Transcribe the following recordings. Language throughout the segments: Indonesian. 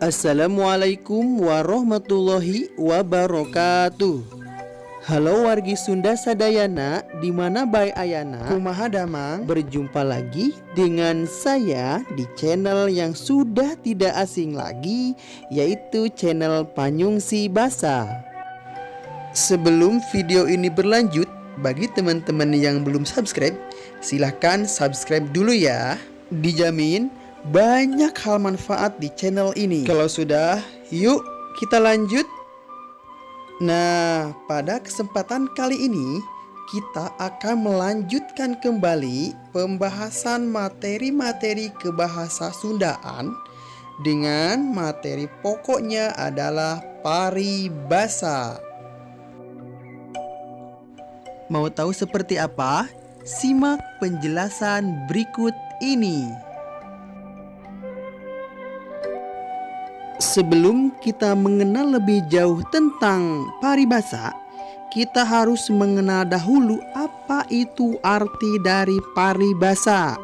Assalamualaikum warahmatullahi wabarakatuh. Halo wargi Sunda Sadayana, dimana bae ayana kumaha damang. Berjumpa lagi dengan saya di channel yang sudah tidak asing lagi, yaitu channel Panyungsi Basa. Sebelum video ini berlanjut, bagi teman-teman yang belum subscribe, silahkan subscribe dulu ya. Dijamin banyak hal manfaat di channel ini. Kalau sudah, yuk kita lanjut. Nah, pada kesempatan kali ini kita akan melanjutkan kembali pembahasan materi-materi kebahasa Sundaan dengan materi pokoknya adalah paribasa. Mau tahu seperti apa? Simak penjelasan berikut ini. Sebelum kita mengenal lebih jauh tentang paribasa, kita harus mengenal dahulu apa itu arti dari paribasa.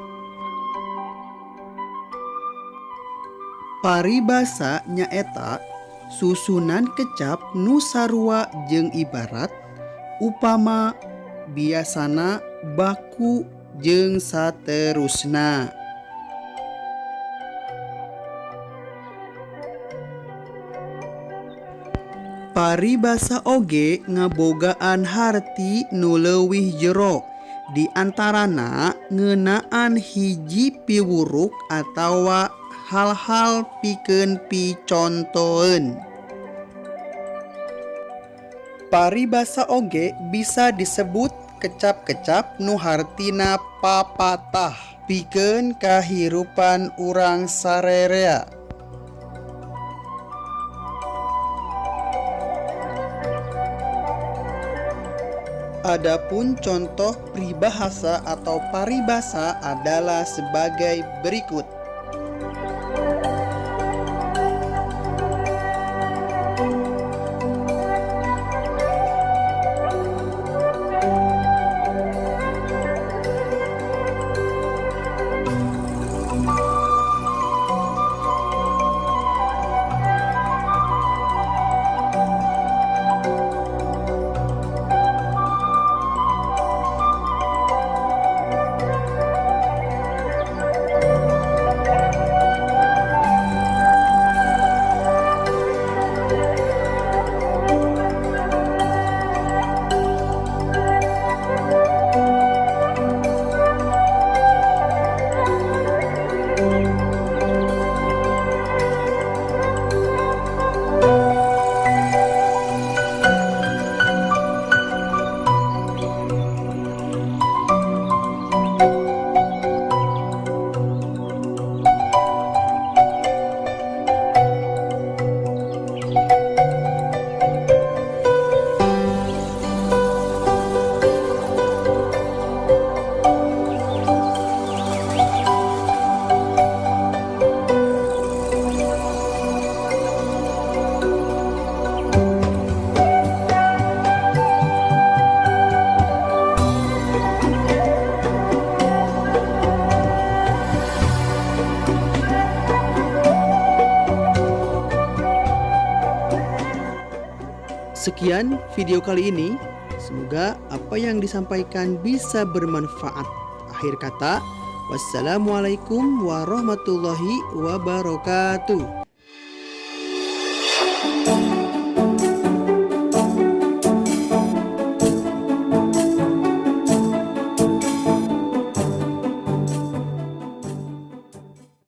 Paribasa nyaeta susunan kecap nu sarua jeung ibarat, upama, biasana, baku, jeung saterusna. Paribasa oge ngabogaan harti nu leuwih jero, di antarana ngeunaan hiji piwuruk atawa hal-hal pikeun picontoeun. Paribasa oge bisa disebut kecap-kecap nu hartina papatah pikeun kahirupan urang sarerea. Adapun contoh pribahasa atau paribasa adalah sebagai berikut. Sekian video kali ini. Semoga apa yang disampaikan bisa bermanfaat. Akhir kata, wassalamualaikum warahmatullahi wabarakatuh.